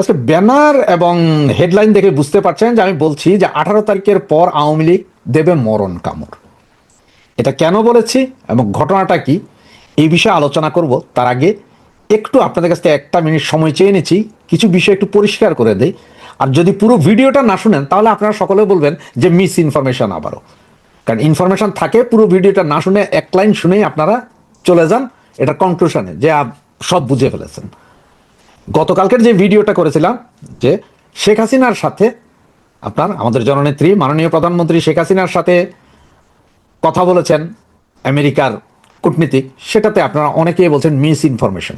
আজকে ব্যানার এবং হেডলাইন দেখে বুঝতে পারছেন যে আমি বলছি যে 18 তারিখের পর আওয়ামী লীগ দেবে মরণ কামড়। এটা কেন বলেছি এবং ঘটনাটা কি এই বিষয়ে আলোচনা করব, তার আগে একটু আপনাদের কাছ থেকে একটা মিনিট সময় চেয়ে নিচ্ছি, কিছু বিষয় একটু পরিষ্কার করে দেই। আর যদি পুরো ভিডিওটা না শুনেন তাহলে আপনারা সকলে বলবেন যে মিস ইনফরমেশন আবারও, কারণ ইনফরমেশন থাকে পুরো ভিডিওটা না শুনে এক লাইন শুনেই আপনারা চলে যান এটা কনক্লুশনে যে সব বুঝে ফেলেছেন। গতকালকের যে ভিডিওটা করেছিলাম যে শেখ হাসিনার সাথে আপনার আমাদের জননেত্রী মাননীয় প্রধানমন্ত্রী শেখ হাসিনার সাথে কথা বলেছেন আমেরিকার কূটনীতিক, সেটাতে আপনারা অনেকেই বলছেন মিস ইনফরমেশন।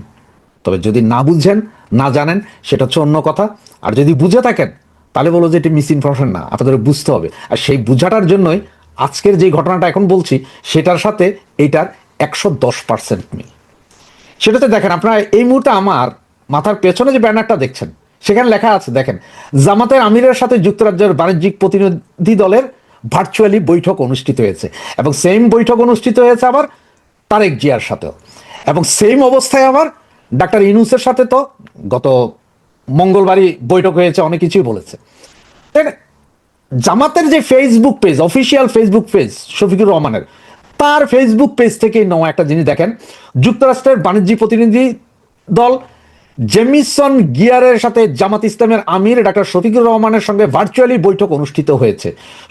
তবে যদি না বুঝছেন না জানেন সেটা হচ্ছে অন্য কথা, আর যদি বুঝে থাকেন তাহলে বলো যে এটি মিস ইনফরমেশন না, আপনাদের বুঝতে হবে। আর সেই বুঝাটার জন্যই আজকের যে ঘটনাটা এখন বলছি সেটার সাথে এইটার 110% মিল। সেটাতে দেখেন আপনারা এই মুহূর্তে আমার মাথার পেছনে যে ব্যানারটা দেখছেন সেখানে লেখা আছে, দেখেন, জামাতের আমিরের সাথে যুক্তরাজ্যের বাণিজ্যিক প্রতিনিধি দলের ভার্চুয়ালি বৈঠক অনুষ্ঠিত হয়েছে, এবং সেম বৈঠক অনুষ্ঠিত হয়েছে আবার তারেক জিয়ার সাথেও, এবং সেম অবস্থায় আবার ডাক্তার ইউনূসের সাথে তো গত মঙ্গলবারই বৈঠক হয়েছে, অনেক কিছুই বলেছে। জামাতের যে Facebook page, official Facebook page Shafiqur রহমানের, তার ফেসবুক পেজ থেকে নেওয়া একটা জিনিস দেখেন, যুক্তরাষ্ট্রের বাণিজ্যিক প্রতিনিধি দল জেমিসন গিয়ারের সাথে জামাত ইসলামের আমির ডাক্তার শফিকুর রহমানের সঙ্গে ভার্চুয়ালি বৈঠক অনুষ্ঠিত হয়েছে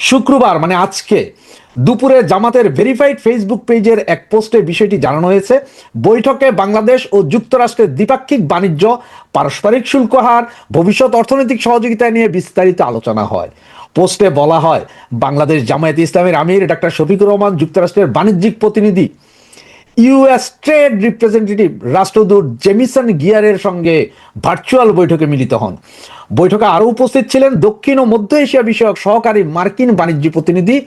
শুক্রবার, মানে আজকে দুপুরে জামাতের ভেরিফাইড ফেসবুক পেজের এক পোস্টে বিষয়টি জানানো হয়েছে। বৈঠকে বাংলাদেশ ও যুক্তরাষ্ট্রের দ্বিপাক্ষিক বাণিজ্য, পারস্পরিক শুল্ক হার, ভবিষ্যৎ অর্থনৈতিক সহযোগিতা নিয়ে বিস্তারিত আলোচনা হয়। পোস্টে বলা হয়, বাংলাদেশ জামায়াত ইসলামের আমির ডাক্তার শফিকুর রহমান যুক্তরাষ্ট্রের বাণিজ্যিক প্রতিনিধি ইউএস ট্রেড রিপ্রেজেন্টেটিভ রাষ্ট্রদূত জেমিসন গিয়ারের সঙ্গে ভার্চুয়াল বৈঠকে মিলিত হন। বৈঠকে আরও উপস্থিত ছিলেন দক্ষিণ ও মধ্য এশিয়া বিষয়ক সহকারী মার্কিন বাণিজ্য প্রতিনিধি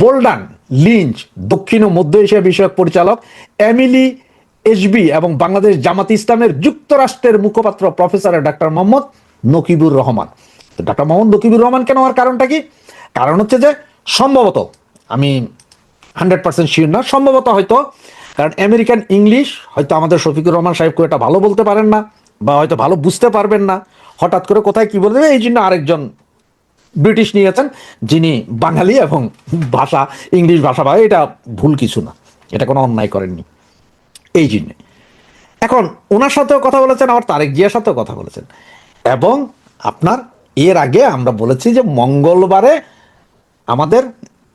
বোল্ডান লিঞ্চ, দক্ষিণ ও মধ্য এশিয়া বিষয়ক পরিচালক এমিলি এসবি এবং বাংলাদেশ জামাত ইসলামের যুক্তরাষ্ট্রের মুখপাত্র professor doctor Mohammad Nakibur Rahman. Doctor Mohammad Nakibur Rahman কেন হওয়ার কারণটা কি? কারণ হচ্ছে যে সম্ভবত, আমি 100% শিওর না, সম্ভবত হয়তো কারণ আমেরিকান ইংলিশ হয়তো আমাদের শফিকুর রহমান সাহেব খুব একটা ভালো বলতে পারেন না, বা হয়তো ভালো বুঝতে পারবেন না, হঠাৎ করে কোথায় কি বলে দেবে, এই জন্য আরেকজন ব্রিটিশ নিয়েছেন যিনি বাঙালি এবং ভাষা ইংলিশ ভাষা বা এটা ভুল কিছু না, এটা কোনো অন্যায় করেননি এই জন্যে। এখন ওনার সাথেও কথা বলেছেন, আবার তারেক জিয়ার সাথেও কথা বলেছেন, এবং আপনার এর আগে আমরা বলেছি যে মঙ্গলবারে আমাদের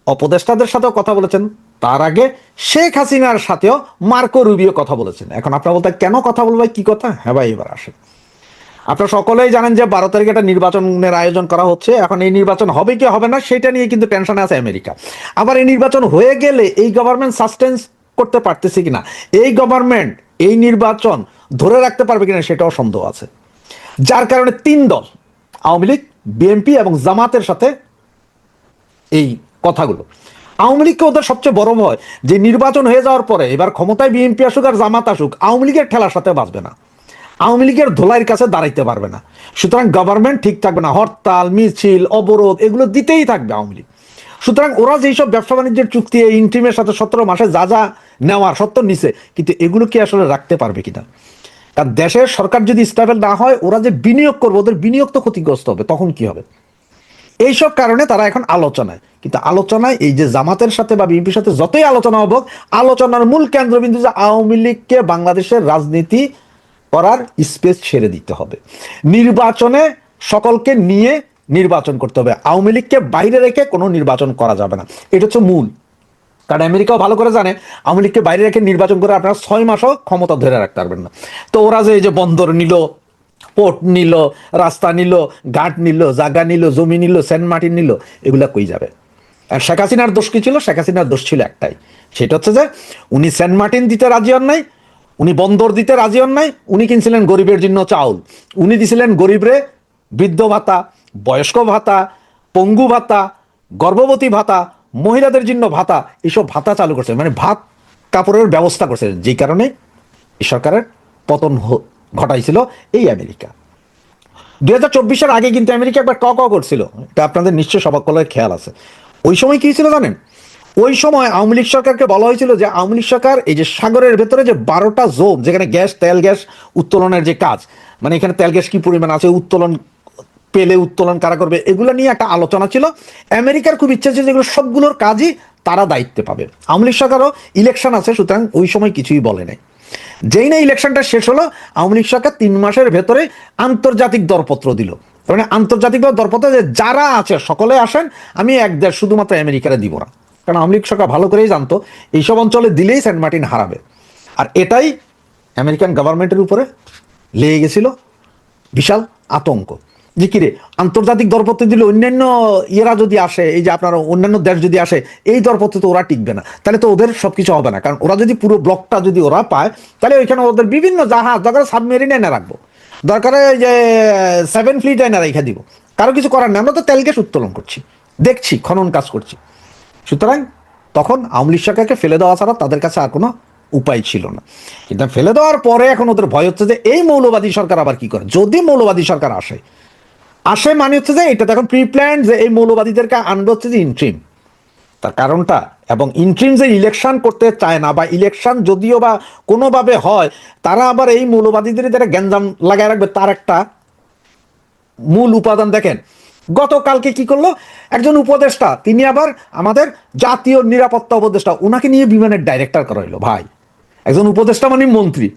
উপদেষ্টাদের সাথেও কথা বলেছেন, তার আগে শেখ হাসিনার সাথেও মার্কো রুবিও কথা বলেছেন। এখন আপনারা বলতে কেন কথা বলবে, কি কথা? হ্যাঁ ভাই, এবার আসেন। আপনারা সকলেই জানেন যে 12 তারিখে একটা নির্বাচনের আয়োজন করা হচ্ছে। এখন এই নির্বাচন হবে কি হবে না সেটা নিয়ে কিন্তু টেনশনে আছে আমেরিকা। আবার এই নির্বাচন হয়ে গেলে এই গভর্নমেন্ট সাস্টেন্স করতে পারতেছে কিনা, এই গভর্নমেন্ট এই নির্বাচন ধরে রাখতে পারবে কিনা সেটাও সন্দেহ আছে। যার কারণে 3 দল, আওয়ামী লীগ, বিএনপি এবং জামাতের সাথে এই কথাগুলো। আওয়ামী লীগকে ওদের সবচেয়ে বড় ভয় যে নির্বাচন হয়ে যাওয়ার পরে এবার ক্ষমতায় বিএনপি আসুক আর জামাত আসুক, আওয়ামী লীগের ঠেলার সাথে বাঁচবে না, আওয়ামী লীগের ধোলাইয়ের কাছে দাঁড়াইতে পারবে না। সুতরাং গভর্নমেন্ট ঠিক থাকবে না, হরতাল মিছিল অবরোধ এগুলো দিতেই থাকবে আওয়ামী লীগ। সুতরাং ওরা যেসব ব্যবসা বাণিজ্যের চুক্তি এই ইন্টিমের সাথে 17 মাসে যা যা নেওয়ার সত্য নিছে, কিন্তু এগুলো কি আসলে রাখতে পারবে কিনা? কারণ দেশের সরকার যদি স্টেবল না হয়, ওরা যে বিনিয়োগ করবে ওদের বিনিয়োগ তো ক্ষতিগ্রস্ত হবে, তখন কি হবে? এইসব কারণে তারা এখন আলোচনায়, কিন্তু আলোচনায় এই যে জামাতের সাথে বা বিএনপির সাথে যতই আলোচনা হোক, আলোচনার মূল কেন্দ্রবিন্দু যে আওয়ামী লীগকে বাংলাদেশের রাজনীতি করার স্পেস ছেড়ে দিতে হবে, নির্বাচনে সকলকে নিয়ে নির্বাচন করতে হবে, আওয়ামী লীগকে বাইরে রেখে কোনো নির্বাচন করা যাবে না। এটা হচ্ছে মূল। কারণ আমেরিকাও ভালো করে জানে আওয়ামী লীগকে বাইরে রেখে নির্বাচন করে আপনারা 6 মাসও ক্ষমতা ধরে রাখতে পারবেন না। তো ওরা যে এই যে বন্দর নিল, পোর্ট নিল, রাস্তা নিল, ঘাট নিল, জায়গা নিল, জমি নিল, সেন্ট মার্টিন নিল, এগুলা কই যাবে? আর শেখ হাসিনার দোষ কি ছিল? শেখ হাসিনার দোষ ছিল একটাই, সেটা হচ্ছে যে উনি সেন্ট মার্টিন দিতে রাজি হন নাই, উনি বন্দর দিতে রাজি হন নাই, উনি কিনছিলেন গরিবের জন্য চাউল, উনি দিছিলেন গরিবরে বৃদ্ধ ভাতা, বয়স্ক ভাতা, পঙ্গু ভাতা, গর্ভবতী ভাতা, মহিলাদের জন্য ভাতা, এইসব ভাতা চালু করছে, মানে ভাত কাপড়ের ব্যবস্থা করছে, যেই কারণে এই সরকারের পতন ঘটাইছিল এই আমেরিকা। 2024-এর আগে কিন্তু আমেরিকা একবার ক করছিল, এটা আপনাদের নিশ্চয় সকলের খেয়াল আছে। ওই সময় কি ছিল জানেন? ওই সময় আওয়ামী লীগ সরকারকে বলা হয়েছিল যে আওয়ামী লীগ সরকার এই যে সাগরের ভেতরে যে 12টা জোন যেখানে গ্যাস তেল গ্যাস উত্তোলনের যে কাজ, মানে এখানে তেল গ্যাস কি পরিমাণ আছে, উত্তোলন পেলে উত্তোলন কারা করবে, এগুলো নিয়ে একটা আলোচনা ছিল। আমেরিকার খুব ইচ্ছা ছিল যেগুলো সবগুলোর কাজই তারা দায়িত্বে পাবে। আওয়ামী লীগ সরকারও ইলেকশন আছে, সুতরাং ওই সময় কিছুই বলে নাই। যেই না ইলেকশনটা শেষ হলো, আওয়ামী লীগ সরকার 3 মাসের ভেতরে আন্তর্জাতিক দরপত্র দিল। মানে আন্তর্জাতিকভাবে দরপত্র যে যারা আছে সকলে আসেন, আমি এক দেশ শুধুমাত্র আমেরিকারে দিব না। কারণ আওয়ামী লীগ সরকার ভালো করেই জানতো এইসব অঞ্চলে দিলেই সেন্ট মার্টিন হারাবে। আর এটাই আমেরিকান গভর্নমেন্টের উপরে লেগে গেছিল বিশাল আতঙ্ক যে কিরে আন্তর্জাতিক দরপত্র দিলে অন্যান্য ইয়েরা যদি আসে, এই যে আপনার অন্যান্য দেশ যদি আসে, এই দরপত্র তো ওরা টিকবে না, তাহলে তো ওদের সবকিছু হবে না। কারণ ওরা যদি পুরো ব্লকটা যদি ওরা পায়, তাহলে ওইখানে ওদের বিভিন্ন জাহাজ দরকার সাবমেরিন এনে রাখবো, দরকারে যে 7 ফ্লিট এনে রেখে দিব, কারো কিছু করার নেই, আমরা তো তেল গ্যাস উত্তোলন করছি, দেখছি খনন কাজ করছি। সুতরাং তখন আওয়ামী লীগ সরকারকে ফেলে দেওয়া ছাড়া তাদের কাছে আর কোনো উপায় ছিল না। কিন্তু ফেলে দেওয়ার পরে এখন ওদের ভয় হচ্ছে যে এই মৌলবাদী সরকার আবার কি করে, যদি মৌলবাদী সরকার আসে মানে হচ্ছে যে এটা এখন প্রি প্ল্যান যে এই মৌলবাদীদেরকে আনবে হচ্ছে যে ইন্ট্রিম, তার কারণটা, এবং ইন্ট্রিম যে ইলেকশন করতে চায় না, বা ইলেকশন যদিও বা কোনোভাবে হয়, তারা আবার এই মৌলবাদীদের যারা গ্যাঞ্জাম লাগায় রাখবে, তার একটা মূল উপাদান দেখেন। গতকালকে কি করলো একজন উপদেষ্টা, তিনি আবার আমাদের জাতীয় নিরাপত্তা উপদেষ্টা, ওনাকে নিয়ে বিমানের ডাইরেক্টর করা হইলো। ভাই, একজন উপদেষ্টা মানে মন্ত্রী,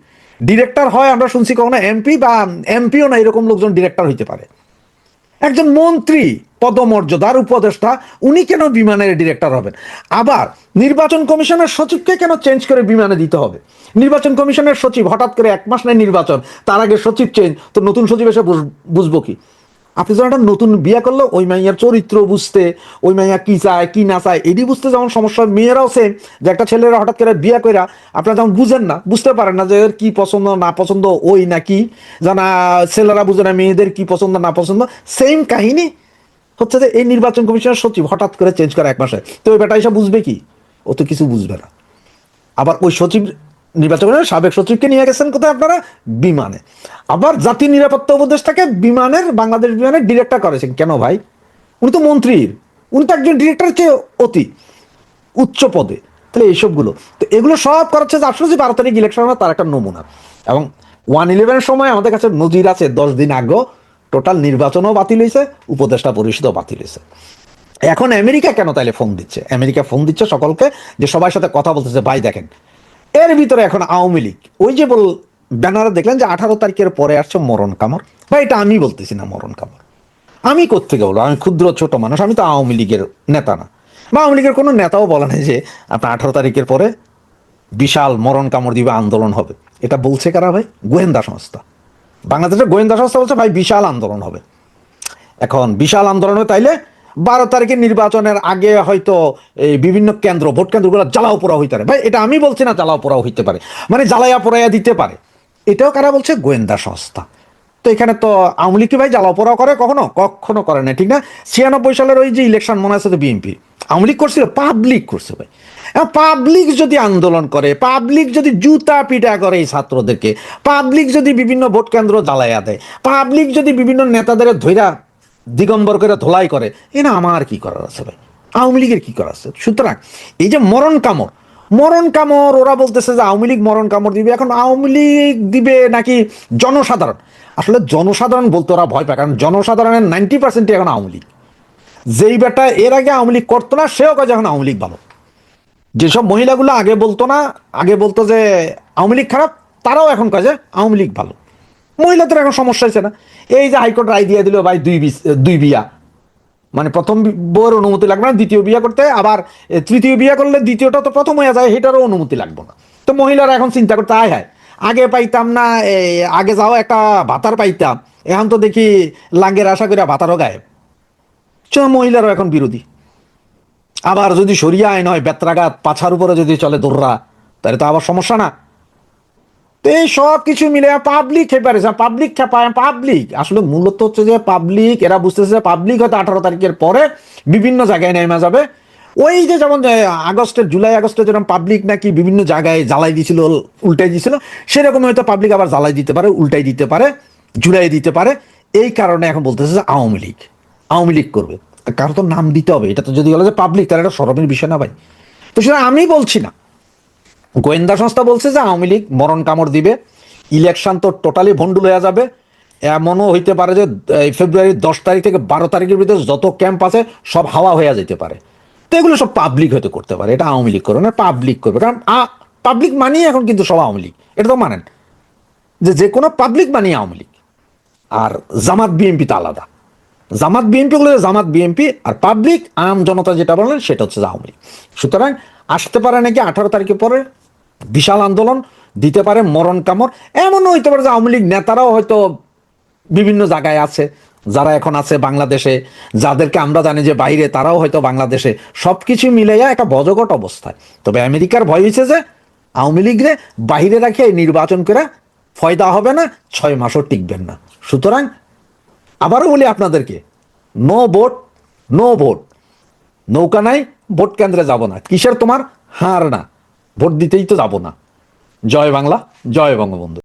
ডিরেক্টর হয় আমরা শুনছি কখনো এমপি বা এমপিও না, এরকম লোকজন ডিরেক্টর হইতে পারে। একজন মন্ত্রী পদমর্যাদার উপদেষ্টা, উনি কেন বিমানের ডিরেক্টর হবেন? আবার নির্বাচন কমিশনের সচিবকে কেন চেঞ্জ করে বিমানে দিতে হবে? নির্বাচন কমিশনের সচিব হঠাৎ করে 1 মাস নেই নির্বাচন, তার আগে সচিব চেঞ্জ, তো নতুন সচিব এসে বুঝবো কি? আপনি যখন একটা নতুন বিয়ে করলো, ওই মাইয়ার চরিত্র বুঝতে, ওই মাইয়া কি চায় কি না চায় এটি বুঝতে যেমন সমস্যা, মেয়েরাও সেম, যে একটা ছেলেরা হঠাৎ করে বিয়ে কইরা আপনারা যেমন বুঝেন না, বুঝতে পারেন না যে এর কি পছন্দ না পছন্দ, ওই নাকি জানা ছেলেরা বুঝে না মেয়েদের কি পছন্দ না পছন্দ, সেম কাহিনী হচ্ছে যে এই নির্বাচন কমিশনের সচিব হঠাৎ করে চেঞ্জ করে 1 মাসে, তো ওই বেটা এসে বুঝবে কি? ও তো কিছু বুঝবে না। আবার ওই সচিব নির্বাচনের সাবেক সচিবকে নিয়ে গেছেন কোথায় আপনারা? বিমানে। আবার জাতীয় নিরাপত্তা উপদেষ্টাকে বিমানের, বাংলাদেশ বিমানের ডিরেক্টর করেছেন কেন ভাই? উনি তো মন্ত্রীর, উনি তো একজন ডিরেক্টর চেয়ে অতি উচ্চ পদে। তাহলে এইসবগুলো তো এগুলো সব করাচ্ছে যে আসলে যে 12 তারিখ ইলেকশন হবে তার একটা নমুনা। এবং 1/11 সময় আমাদের কাছে নজির আছে, 10 দিন আগেও টোটাল নির্বাচনও বাতিল হয়েছে, উপদেষ্টা পরিষদও বাতিল হয়েছে। এখন আমেরিকা কেন তাইলে ফোন দিচ্ছে? আমেরিকা ফোন দিচ্ছে সকলকে, যে সবার সাথে কথা বলতেছে, ভাই দেখেন এর ভিতরে এখন আওয়ামী লীগ, ওই যে ব্যানারে দেখলেন যে 18 তারিখের পরে আসছে মরণ কামড়। ভাই এটা আমি বলতেছি না মরণ কামড়, আমি কোত্থেকে বলবো? আমি ক্ষুদ্র ছোট মানুষ, আমি তো আওয়ামী লীগের নেতা না, বা আওয়ামী লীগের কোনো নেতাও বলে নাই যে আপনার 18 তারিখের পরে বিশাল মরণ কামড় দিবে, আন্দোলন হবে। এটা বলছে কারা ভাই? গোয়েন্দা সংস্থা, বাংলাদেশের গোয়েন্দা সংস্থা বলছে ভাই বিশাল আন্দোলন হবে। এখন বিশাল আন্দোলন হয়, তাইলে 12 তারিখের নির্বাচনের আগে হয়তো এই বিভিন্ন কেন্দ্র, ভোট কেন্দ্রগুলো জ্বালাও পোড়া হইতে পারে। ভাই এটা আমি বলছি না, জ্বালাও পোড়াও হইতে পারে, মানে জ্বালাইয়া পোড়াইয়া দিতে পারে। এটাও কারা বলছে? গোয়েন্দা সংস্থা। তো এখানে তো আওয়ামী লীগ কি ভাই জ্বালাও পোড়াও করে? কখনো কখনো করে না, ঠিক না? 96 সালের ওই যে ইলেকশন মনে আছে তো, বিএনপি আওয়ামী লীগ করছিল, পাবলিক করছে ভাই। পাবলিক যদি আন্দোলন করে, পাবলিক যদি জুতা পিটা করে এই ছাত্রদেরকে, পাবলিক যদি বিভিন্ন ভোট কেন্দ্র জ্বালাইয়া দেয়, পাবলিক যদি বিভিন্ন নেতাদের ধৈরা দিগম্বর করে ধোলাই করে, না আমার কি করার আছে ভাই? আওয়ামী লীগের কি করার আছে? সুতরাং এই যে মরণ কামড়, মরণ কামড় ওরা বলতেছে যে আওয়ামী লীগ মরণ কামড় দিবে। এখন আওয়ামী লীগ দিবে নাকি জনসাধারণ? আসলে জনসাধারণ বলতে ওরা ভয় পায়, কারণ জনসাধারণের 90% এখন আওয়ামী লীগ। যেই বেটা এর আগে আওয়ামী লীগ করতো না, সেও কাজে এখন আওয়ামী লীগ ভালো। যেসব মহিলাগুলো আগে বলতো না, আগে বলতো যে আওয়ামী লীগ খারাপ, তারাও এখন কাজে আওয়ামী লীগ ভালো। মহিলাদের এখন সমস্যা হয়েছে না। এই যে হাইকোর্ট রায় দিয়ে দিল ভাই, দুই বিয়া, মানে প্রথম বউয়ের অনুমতি লাগবে না দ্বিতীয় বিয়ে করতে, আবার তৃতীয় বিয়ে করলে দ্বিতীয়টা তো প্রথম হয়ে যায়, সেটারও অনুমতি লাগবে না। তো মহিলারা এখন চিন্তা করতে আয় হায়, আগে পাইতাম না, আগে যাও একটা ভাতার পাইতাম, এখন তো দেখি লাঙ্গের আশা করে ভাতারও গায়েব। মহিলারাও এখন বিরোধী। আবার যদি সরিয়া আইন হয়, বেত্রাঘাত পাছার উপরে যদি চলে দৌড়া, তাহলে তো আবার সমস্যা না। তো এই সব কিছু মিলে পাবলিক খেপারেছে, পাবলিক খেপায়, পাবলিক আসলে মূলত হচ্ছে যে পাবলিক, এরা বুঝতেছে যে পাবলিক হয়তো 18 তারিখের পরে বিভিন্ন জায়গায় নেমে যাবে। ওই যে যেমন জুলাই আগস্টে যেরকম পাবলিক নাকি বিভিন্ন জায়গায় জ্বালাই দিছিল, উল্টাই দিছিল, সেরকম হয়তো পাবলিক আবার জ্বালাই দিতে পারে, উল্টাই দিতে পারে, ঝুলাই দিতে পারে। এই কারণে এখন বলতেছে যে আওয়ামী লীগ করবে। কারো তো নাম দিতে হবে, এটা তো যদি বলে যে পাবলিক, তাহলে এটা শরমের বিষয় না ভাই? তো সেটা আমি বলছি না, গোয়েন্দা সংস্থা বলছে যে আওয়ামী লীগ মরণ কামড় দিবে, ইলেকশন তো টোটালি ভন্ডুল হয়ে যাবে। এমনও হইতে পারে যে এই ফেব্রুয়ারির 10 তারিখ থেকে 12 তারিখের ভিতরে যত ক্যাম্প আছে সব হাওয়া হয়ে যেতে পারে। তো এগুলো সব পাবলিক হয়তো করতে পারে, এটা আওয়ামী লীগ করবে না, পাবলিক করবে। কারণ পাবলিক মানেই এখন কিন্তু সব আওয়ামী লীগ, এটা তো মানেন যে যে কোনো পাবলিক মানেই আওয়ামী লীগ। আর জামাত বিএনপি তো আলাদা। জামাত বিএনপি গুলো জামাত বিএনপি, আর পাবলিক আম জনতা যেটা বলেন সেটা হচ্ছে আওয়ামী লীগ। সুতরাং আসতে পারে নাকি 18 তারিখের পরে বিশাল আন্দোলন, দিতে পারে মরণ কামড়। এমনও হইতে পারে যে আওয়ামী লীগ নেতারাও হয়তো বিভিন্ন জায়গায় আছে, যারা এখন আছে বাংলাদেশে, যাদেরকে আমরা জানি যে বাইরে, তারাও হয়তো বাংলাদেশে। সবকিছু মিলাইয়া একটা বজগট অবস্থায়। তবে আমেরিকার ভয় হয়েছে যে আওয়ামী লীগরে বাইরে রাখে নির্বাচন করে ফয়দা হবে না, 6 মাসও টিকবেন না। সুতরাং আবারও বলি আপনাদেরকে, নো ভোট, নো ভোট। নৌকা নাই, ভোট কেন্দ্রে যাব না, কিসের তোমার হার না, ভোট দিতেই তো যাব না। জয় বাংলা, জয় বঙ্গবন্ধু।